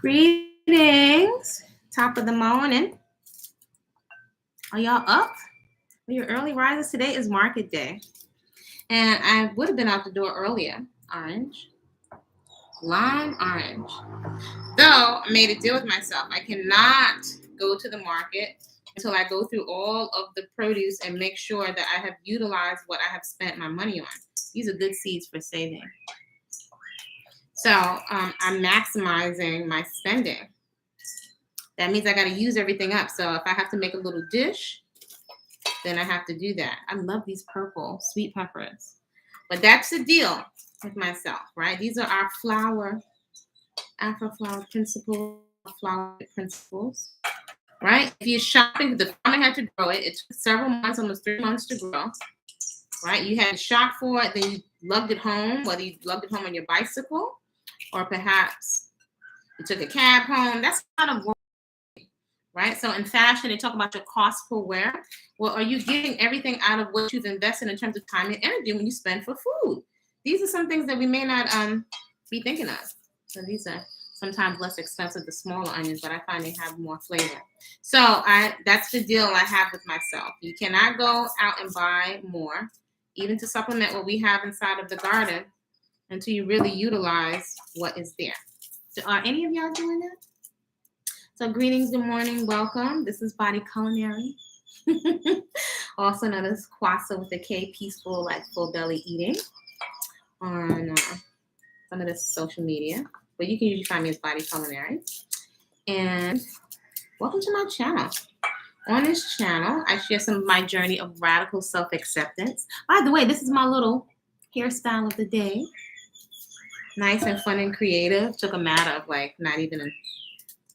Greetings, top of the morning. Are y'all up? Are you early risers? Today is market day. And I would have been out the door earlier. Orange. Lime orange. Though I made a deal with myself. I cannot go to the market until I go through all of the produce and make sure that I have utilized what I have spent my money on. These are good seeds for saving. So I'm maximizing my spending. That means I got to use everything up. So if I have to make a little dish, then I have to do that. I love these purple sweet peppers. But that's the deal with myself, right? These are our Afro flower principles, right? If you're shopping, the farmer had to grow it. It took several months, almost 3 months to grow, right? You had to shop for it, then you lugged it home, whether you lugged it home on your bicycle or perhaps you took a cab home. That's a lot of work, right? So in fashion, they talk about your cost per wear. Well, are you getting everything out of what you've invested in terms of time and energy when you spend for food? These are some things that we may not be thinking of. So these are sometimes less expensive, the smaller onions, but I find they have more flavor. So that's the deal I have with myself. You cannot go out and buy more, even to supplement what we have inside of the garden, until you really utilize what is there. So are any of y'all doing that? So greetings, good morning, welcome. This is Body-Culinary. Also known as Kwasa with a K, peaceful, like full belly eating on some of the social media. But you can usually find me as Body-Culinary. And welcome to my channel. On this channel, I share some of my journey of radical self-acceptance. By the way, this is my little hairstyle of the day. Nice and fun and creative. Took a matter of like not even a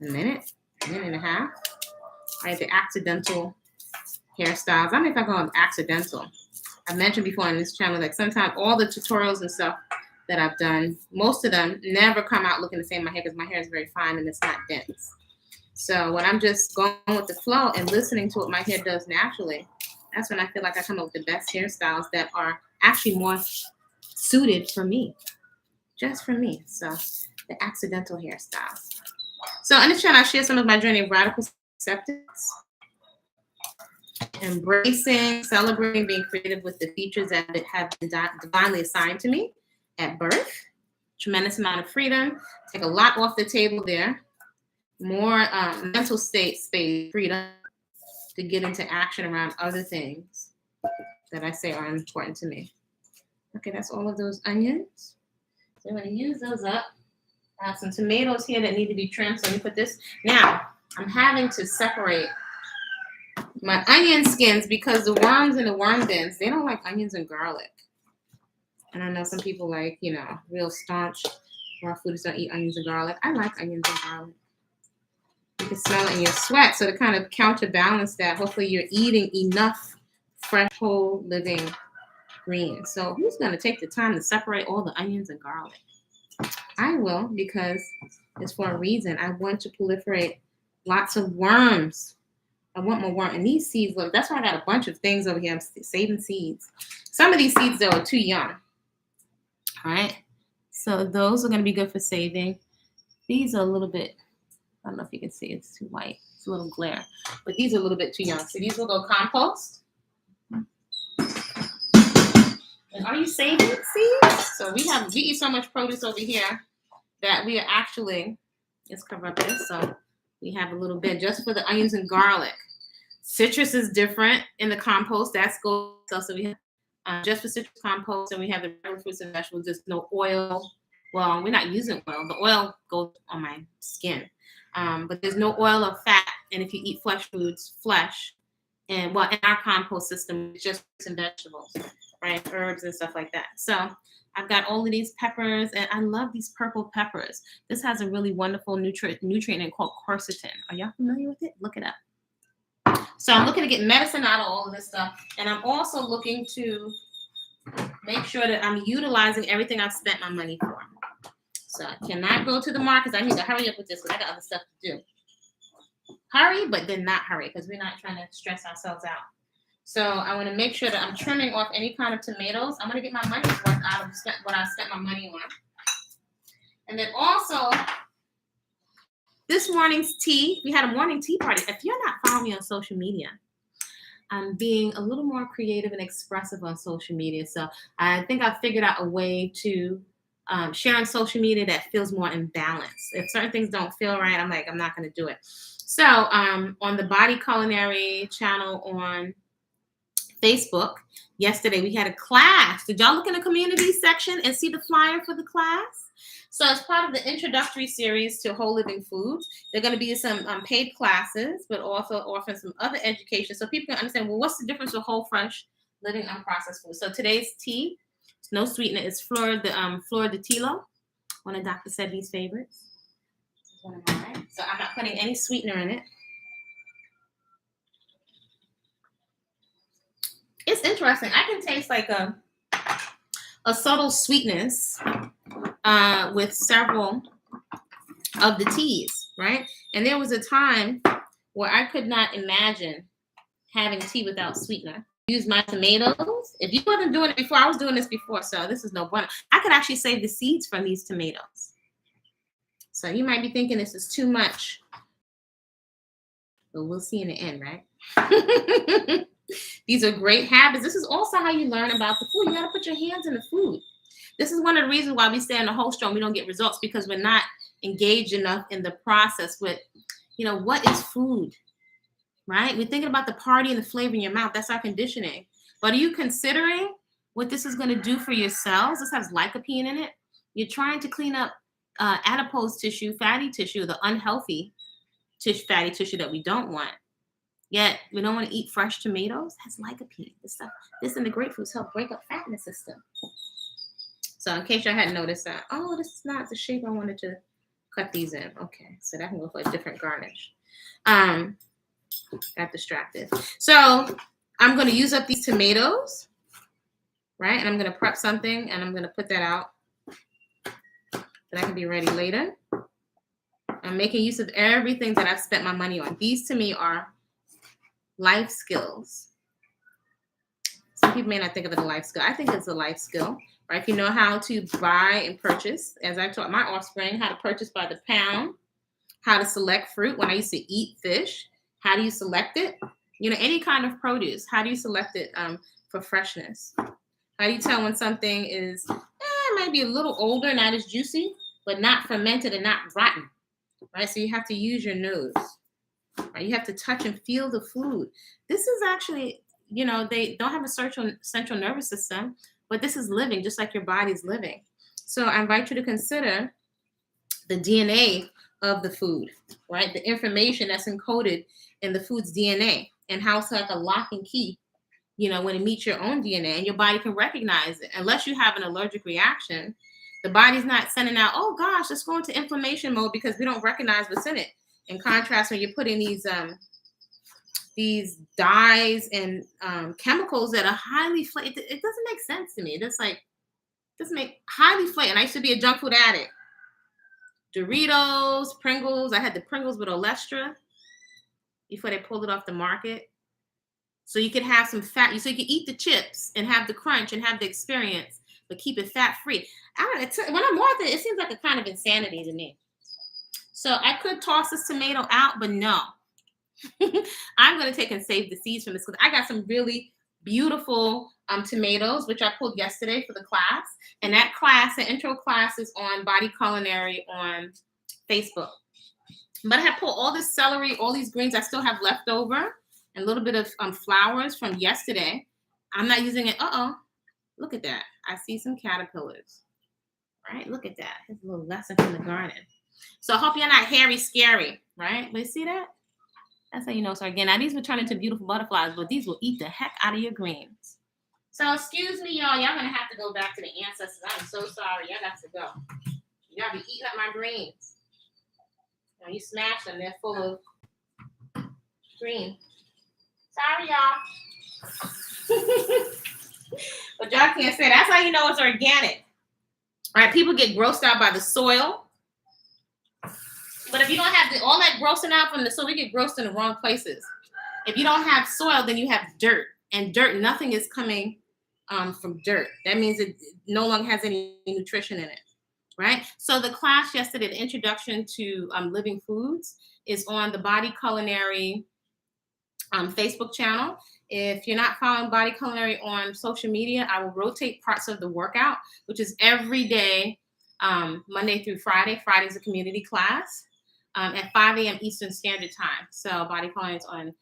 minute and a half. Right, the accidental hairstyles. I don't know if I call them accidental. I've mentioned before on this channel, like sometimes all the tutorials and stuff that I've done, most of them never come out looking the same in my hair because my hair is very fine and it's not dense. So when I'm just going with the flow and listening to what my hair does naturally, that's when I feel like I come up with the best hairstyles that are actually more suited for me. Just for me. So the accidental hairstyles. So in this channel, I share some of my journey of radical acceptance, embracing, celebrating, being creative with the features that have been divinely assigned to me at birth. Tremendous amount of freedom. Take a lot off the table there. More mental space, freedom to get into action around other things that I say are important to me. Okay, that's all of those onions. So I'm going to use those up. I have some tomatoes here that need to be trimmed. So let me put this. Now, I'm having to separate my onion skins because the worms in the worm bins, they don't like onions and garlic. And I know some people like, real staunch raw foodies don't eat onions and garlic. I like onions and garlic. You can smell it in your sweat. So to kind of counterbalance that, hopefully you're eating enough fresh, whole, living greens. So who's going to take the time to separate all the onions and garlic? I will, because it's for a reason. I want to proliferate lots of worms. I want more worm. And these seeds, look, that's why I got a bunch of things over here. I'm saving seeds. Some of these seeds, though, are too young. All right. So those are going to be good for saving. These are a little bit, I don't know if you can see, it's too white. It's a little glare. But these are a little bit too young. So these will go compost. And are you saving seeds? So we eat so much produce over here that we are actually, let's cover up this. So we have a little bit just for the onions and garlic. Citrus is different in the compost. That's goes. So we have just for citrus compost, and we have the regular fruits and vegetables. There's no oil. Well, we're not using oil. The oil goes on my skin. But there's no oil or fat. And if you eat flesh foods, and well, in our compost system, it's just fruits and vegetables, right? Herbs and stuff like that. So I've got all of these peppers, and I love these purple peppers. This has a really wonderful nutrient in it called quercetin. Are y'all familiar with it? Look it up. So I'm looking to get medicine out of all of this stuff, and I'm also looking to make sure that I'm utilizing everything I've spent my money for. So I cannot go to the markets. I need to hurry up with this because I got other stuff to do. Hurry, but then not hurry because we're not trying to stress ourselves out. So I want to make sure that I'm trimming off any kind of tomatoes. I'm going to get my money's worth out of what I spent my money on. And then also, This morning's tea, we had a morning tea party. If you're not following me on social media, I'm being a little more creative and expressive on social media. So I think I've figured out a way to share on social media that feels more in balance. If certain things don't feel right, I'm like, I'm not going to do it. So on the Body-Culinary channel on Facebook, yesterday we had a class. Did y'all look in the community section and see the flyer for the class? So as part of the introductory series to whole living foods, there are going to be some paid classes, but also offering some other education so people can understand, well, what's the difference with whole, fresh, living, unprocessed food? So today's tea, no sweetener, is Flor de Tilo, one of Dr. Sebi's favorites. This is one of mine. So I'm not putting any sweetener in it. It's interesting. I can taste like a subtle sweetness with several of the teas, right? And there was a time where I could not imagine having tea without sweetener. Use my tomatoes. If you wasn't doing it before, I was doing this before, so this is no bueno. I could actually save the seeds from these tomatoes. So you might be thinking this is too much, but we'll see in the end, right? These are great habits. This is also how you learn about the food. You got to put your hands in the food. This is one of the reasons why we stay in the whole show and we don't get results, because we're not engaged enough in the process with, what is food, right? We're thinking about the party and the flavor in your mouth. That's our conditioning. But are you considering what this is going to do for your cells? This has lycopene in it. You're trying to clean up adipose tissue, fatty tissue, the unhealthy fatty tissue that we don't want. Yet we don't want to eat fresh tomatoes. That's lycopene. This and the grapefruits help break up fat in the system. So in case y'all hadn't noticed that, this is not the shape I wanted to cut these in. Okay, so that can go for a different garnish. Got distracted. So I'm going to use up these tomatoes, right? And I'm going to prep something, and I'm going to put that out so that can be ready later. I'm making use of everything that I've spent my money on. These to me are life skills. Some people may not think of it as a life skill. I think it's a life skill, right? If you know how to buy and purchase, as I taught my offspring, how to purchase by the pound, how to select fruit. When I used to eat fish, how do you select it? Any kind of produce, how do you select it for freshness? How do you tell when something is, might be a little older, not as juicy, but not fermented and not rotten, right? So you have to use your nose. Right? You have to touch and feel the food. This is actually, they don't have a central nervous system, but this is living just like your body's living. So I invite you to consider the DNA of the food, right? The information that's encoded in the food's DNA and how it's like a lock and key, when it meets your own DNA and your body can recognize it. Unless you have an allergic reaction, the body's not sending out, oh gosh, let's go into inflammation mode because we don't recognize what's in it. In contrast, when you're putting these dyes and chemicals that are highly flavored, it doesn't make sense to me. It's like, it doesn't make highly flavored. And I used to be a junk food addict. Doritos, Pringles. I had the Pringles with Olestra before they pulled it off the market. So you could have some fat. So you could eat the chips and have the crunch and have the experience, but keep it fat free. When I'm watching it seems like a kind of insanity to me. So I could toss this tomato out, but no. I'm going to take and save the seeds from this because I got some really beautiful tomatoes, which I pulled yesterday for the class. And that class, the intro class, is on Body-Culinary on Facebook. But I have pulled all this celery, all these greens I still have left over, and a little bit of flowers from yesterday. I'm not using it. Look at that. I see some caterpillars. Right? Look at that. Here's a little lesson from the garden. So I hope you're not hairy scary, right? But you see that? That's how you know it's organic. Now, these will turn into beautiful butterflies, but these will eat the heck out of your greens. So excuse me, y'all. Y'all going to have to go back to the ancestors. I'm so sorry. Y'all got to go. Y'all be eating up my greens. Now, you smash them. They're full of green. Sorry, y'all. But y'all can't say that's how you know it's organic. All right, people get grossed out by the soil. But if you don't have all that grossing out from the soil, we get grossed in the wrong places. If you don't have soil, then you have dirt. And dirt, nothing is coming from dirt. That means it no longer has any nutrition in it. right? So the class yesterday, the introduction to living foods, is on the Body-Culinary Facebook channel. If you're not following Body-Culinary on social media, I will rotate parts of the workout, which is every day, Monday through Friday. Friday is a community class at 5 a.m. Eastern Standard Time. So Body-Culinary is on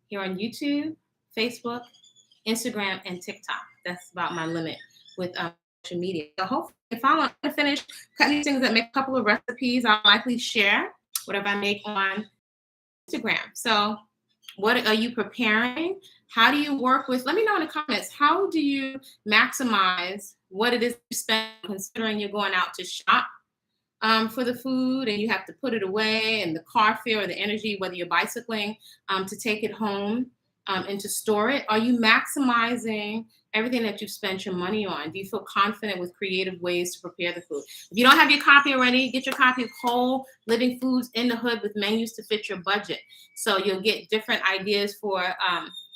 here on YouTube, Facebook, Instagram, and TikTok. That's about my limit with social media. So hopefully, if I want to finish cutting these things that make a couple of recipes, I'll likely share whatever I make on Instagram. So what are you preparing? How do you work with, let me know in the comments, how do you maximize what it is you spend, considering you're going out to shop for the food and you have to put it away, and the car fare or the energy, whether you're bicycling to take it home and to store it? Are you maximizing everything that you've spent your money on? Do you feel confident with creative ways to prepare the food? If you don't have your copy already, get your copy of Whole Living Foods in the Hood with menus to fit your budget. So you'll get different ideas for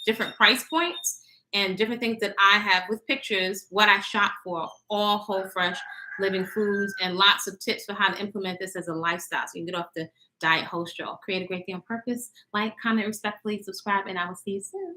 different price points and different things that I have with pictures, what I shop for, all whole, fresh, living foods, and lots of tips for how to implement this as a lifestyle so you can get off the diet whole stroll. Create a great day on purpose. Like, comment, respectfully, subscribe, and I will see you soon.